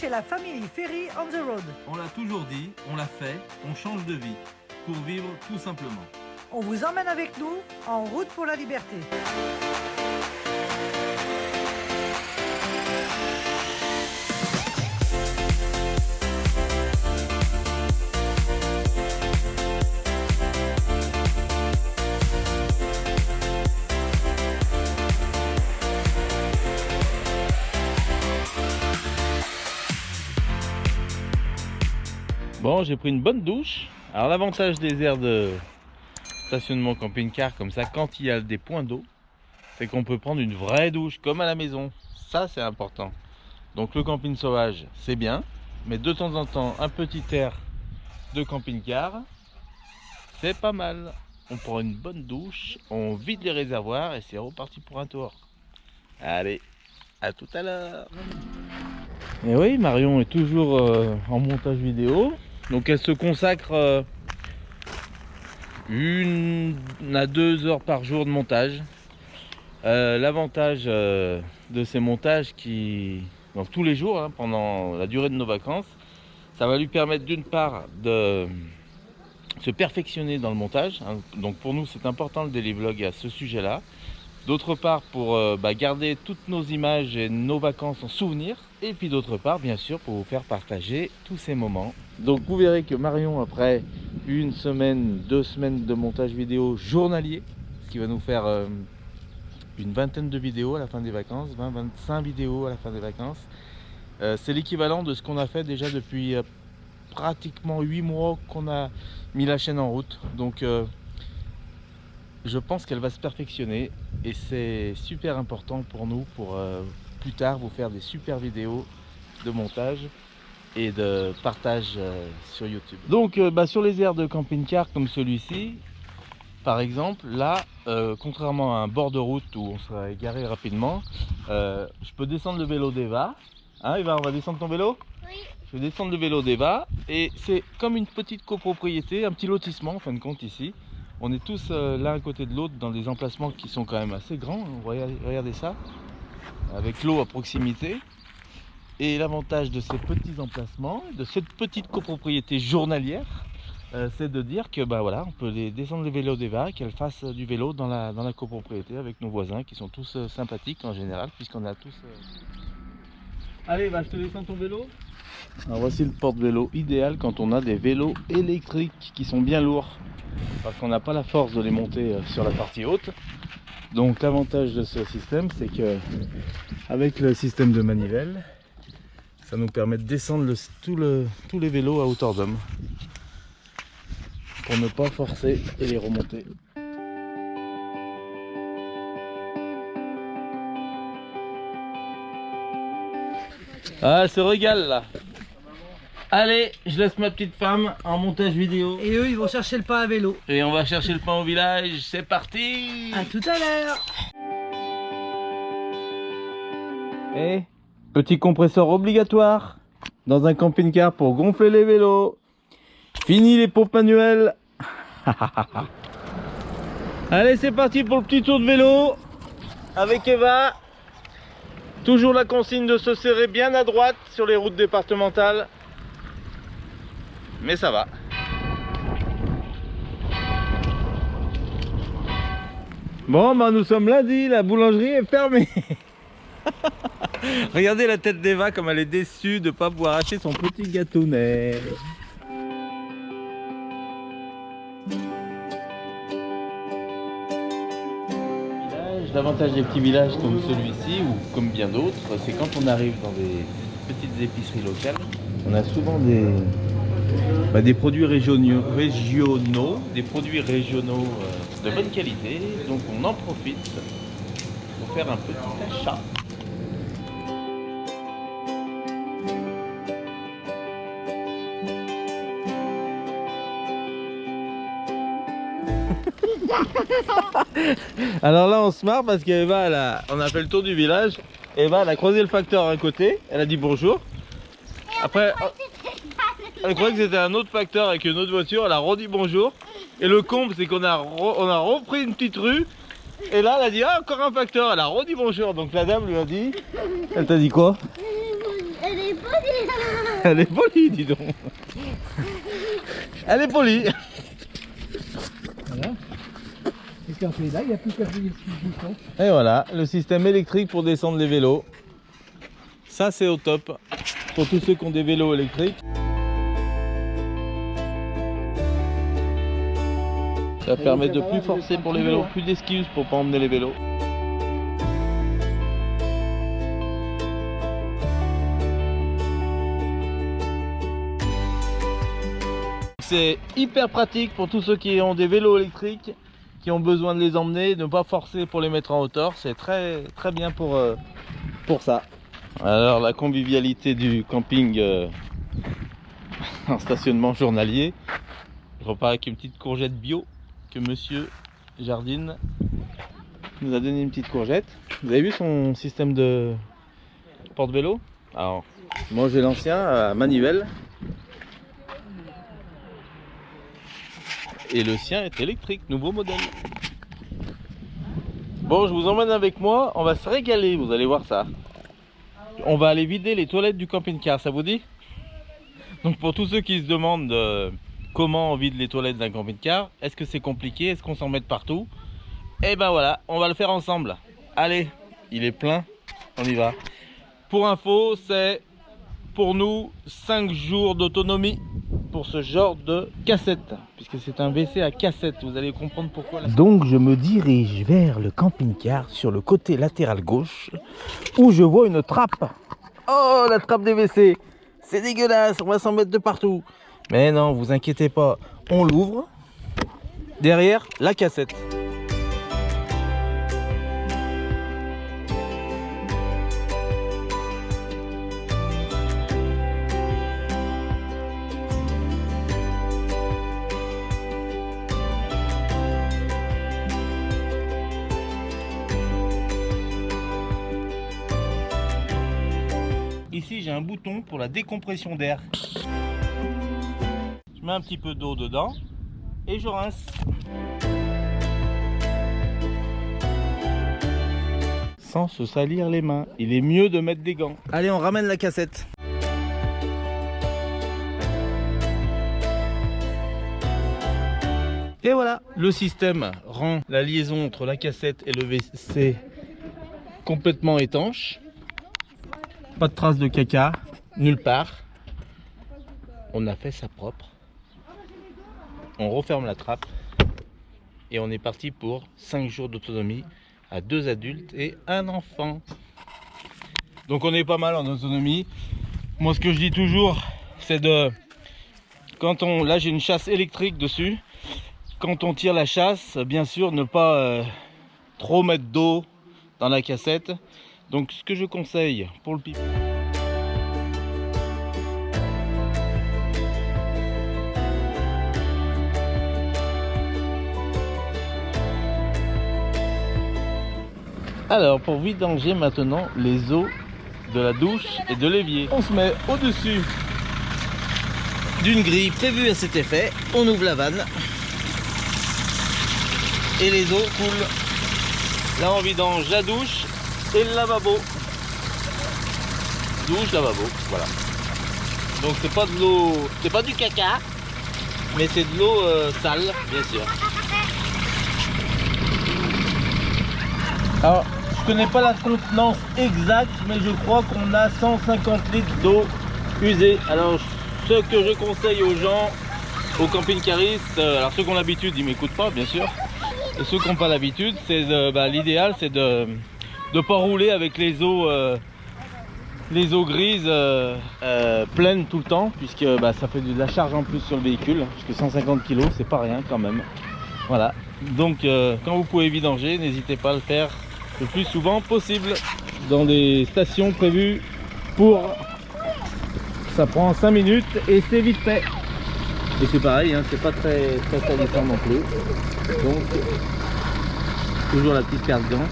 chez la famille Ferry on the Road. On l'a toujours dit, on l'a fait, on change de vie pour vivre tout simplement. On vous emmène avec nous en route pour la liberté. Bon, j'ai pris une bonne douche. Alors l'avantage des aires de stationnement camping-car comme ça, quand il y a des points d'eau, c'est qu'on peut prendre une vraie douche comme à la maison. Ça, c'est important. Donc le camping sauvage, c'est bien, mais de temps en temps, un petit air de camping-car, c'est pas mal. On prend une bonne douche, on vide les réservoirs et c'est reparti pour un tour. Allez, à tout à l'heure. Et oui, Marion est toujours en montage vidéo. Donc elle se consacre 1 à 2 heures par jour de montage. L'avantage de ces montages donc tous les jours, hein, pendant la durée de nos vacances, ça va lui permettre d'une part de se perfectionner dans le montage. Hein. Donc pour nous c'est important le daily vlog à ce sujet là. D'autre part pour garder toutes nos images et nos vacances en souvenir. Et puis d'autre part bien sûr pour vous faire partager tous ces moments. Donc vous verrez que Marion, après 1 semaine, 2 semaines de montage vidéo journalier, ce qui va nous faire une vingtaine de vidéos à la fin des vacances, 20-25 vidéos à la fin des vacances. C'est l'équivalent de ce qu'on a fait déjà depuis pratiquement 8 mois qu'on a mis la chaîne en route. Donc je pense qu'elle va se perfectionner et c'est super important pour nous pour plus tard vous faire des super vidéos de montage et de partage sur YouTube. Donc sur les aires de camping-car comme celui-ci par exemple, là contrairement à un bord de route où on sera égaré rapidement, je peux descendre le vélo d'Eva. Hein Eva, on va descendre ton vélo? Oui. Je vais descendre le vélo d'Eva et c'est comme une petite copropriété, un petit lotissement en fin de compte ici. On est tous l'un à côté de l'autre dans des emplacements qui sont quand même assez grands. Regardez ça, avec l'eau à proximité. Et l'avantage de ces petits emplacements, de cette petite copropriété journalière, c'est de dire que voilà, on peut descendre le vélo d'Eva, qu'elle fasse du vélo dans la copropriété avec nos voisins qui sont tous sympathiques en général, puisqu'on a tous... Allez Eva, je te descends ton vélo. Alors voici le porte-vélo idéal quand on a des vélos électriques qui sont bien lourds. Parce qu'on n'a pas la force de les monter sur la partie haute. Donc l'avantage de ce système, c'est que avec le système de manivelle, ça nous permet de descendre tous les vélos à hauteur d'homme pour ne pas forcer et les remonter. Ah, elle se régale là. Allez, je laisse ma petite femme en montage vidéo. Et eux, ils vont chercher le pain à vélo. Et on va chercher le pain au village, c'est parti! À tout à l'heure. Et petit compresseur obligatoire dans un camping-car pour gonfler les vélos. Fini les pompes manuelles. Allez, c'est parti pour le petit tour de vélo avec Eva. Toujours la consigne de se serrer bien à droite sur les routes départementales. Mais ça va. Bon, nous sommes lundi, la boulangerie est fermée. Regardez la tête d'Eva comme elle est déçue de ne pas pouvoir acheter son petit gâtonnet. L'avantage des petits villages comme celui-ci ou comme bien d'autres, c'est quand on arrive dans des petites épiceries locales, on a souvent des produits régionaux, des produits régionaux de bonne qualité, donc on en profite pour faire un petit achat. Alors là on se marre parce qu'Eva, on a fait le tour du village. Eva, elle a croisé le facteur à un côté, elle a dit bonjour. Après, elle croyait que c'était un autre facteur avec une autre voiture, elle a redit bonjour. Et le comble, c'est qu'on a repris une petite rue. Et là, elle a dit, ah, encore un facteur, elle a redit bonjour. Donc la dame lui a dit, elle t'a dit quoi? Elle est pas Elle est polie, dis donc. Elle est polie. Voilà. Et quand c'est là, il n'y a plus qu'à payer le bouton. Et voilà, le système électrique pour descendre les vélos. Ça, c'est au top pour tous ceux qui ont des vélos électriques. Ça permet de plus forcer pour les vélos, plus d'excuses pour pas emmener les vélos. C'est hyper pratique pour tous ceux qui ont des vélos électriques, qui ont besoin de les emmener, de ne pas forcer pour les mettre en hauteur. C'est très bien pour ça. Alors la convivialité du camping en stationnement journalier. Je repars avec une petite courgette bio que monsieur Jardine nous a donné, une petite courgette. Vous avez vu son système de porte-vélo? Alors moi j'ai l'ancien à manivelle. Et le sien est électrique, nouveau modèle. Bon, je vous emmène avec moi, on va se régaler, vous allez voir ça. On va aller vider les toilettes du camping-car, ça vous dit? Donc pour tous ceux qui se demandent comment on vide les toilettes d'un camping-car, est-ce que c'est compliqué, est-ce qu'on s'en met partout? Et ben voilà, on va le faire ensemble. Allez, il est plein, on y va. Pour info, c'est pour nous 5 jours d'autonomie pour ce genre de cassette, puisque c'est un WC à cassette, vous allez comprendre pourquoi. Donc je me dirige vers le camping-car sur le côté latéral gauche, où je vois une trappe. Oh, la trappe des WC, c'est dégueulasse, on va s'en mettre de partout. Mais non, vous inquiétez pas, on l'ouvre, derrière la cassette. Ici j'ai un bouton pour la décompression d'air. Je mets un petit peu d'eau dedans et je rince. Sans se salir les mains. Il est mieux de mettre des gants. Allez, on ramène la cassette. Et voilà, le système rend la liaison entre la cassette et le WC complètement étanche. Pas de traces de caca, nulle part. On a fait ça propre. On referme la trappe. Et on est parti pour 5 jours d'autonomie à 2 adultes et 1 enfant. Donc on est pas mal en autonomie. Moi ce que je dis toujours, c'est de... Là j'ai une chasse électrique dessus. Quand on tire la chasse, bien sûr ne pas trop mettre d'eau dans la cassette. Donc ce que je conseille pour le pipi. Alors pour vidanger maintenant les eaux de la douche et de l'évier, on se met au-dessus d'une grille prévue à cet effet, on ouvre la vanne et les eaux coulent. Là on vidange la douche et le lavabo. Douche, lavabo, voilà. Donc c'est pas de l'eau, c'est pas du caca, mais c'est de l'eau sale, bien sûr. Alors, je connais pas la contenance exacte, mais je crois qu'on a 150 litres d'eau usée. Alors, ce que je conseille aux gens, aux camping-caristes, alors ceux qui ont l'habitude, ils m'écoutent pas, bien sûr. Et ceux qui n'ont pas l'habitude, c'est l'idéal, c'est de ne pas rouler avec les eaux grises pleines tout le temps, puisque ça fait de la charge en plus sur le véhicule, puisque 150 kg c'est pas rien quand même. Voilà, donc quand vous pouvez vidanger, n'hésitez pas à le faire le plus souvent possible dans des stations prévues pour... Ça prend 5 minutes et c'est vite fait. Et c'est pareil, hein, c'est pas très salissant non plus. Donc toujours la petite paire de gants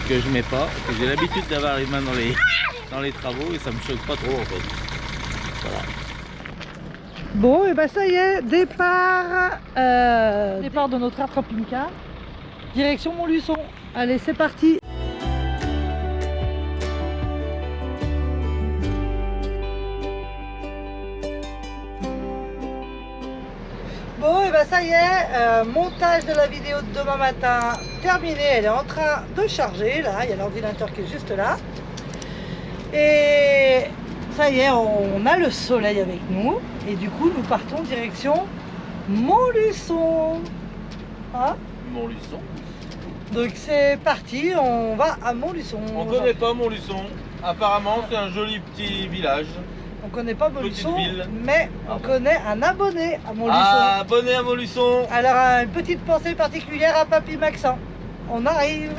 que je mets pas, parce que j'ai l'habitude d'avoir les mains dans les travaux et ça me choque pas trop en fait. Voilà. Bon, et ben ça y est, départ de notre camping-car, direction Montluçon. Allez, c'est parti. bah ça y est, montage de la vidéo de demain matin terminé. Elle est en train de charger, là, il y a l'ordinateur qui est juste là. Et ça y est, on a le soleil avec nous. Et du coup, nous partons direction Montluçon. Hein? Montluçon. Donc c'est parti, on va à Montluçon. On connaît pas Montluçon. Apparemment, c'est un joli petit village. On connaît pas Montluçon, ville. mais on connaît un abonné à Montluçon. Ah, abonné à Montluçon. Alors une petite pensée particulière à Papy Maxent. On arrive.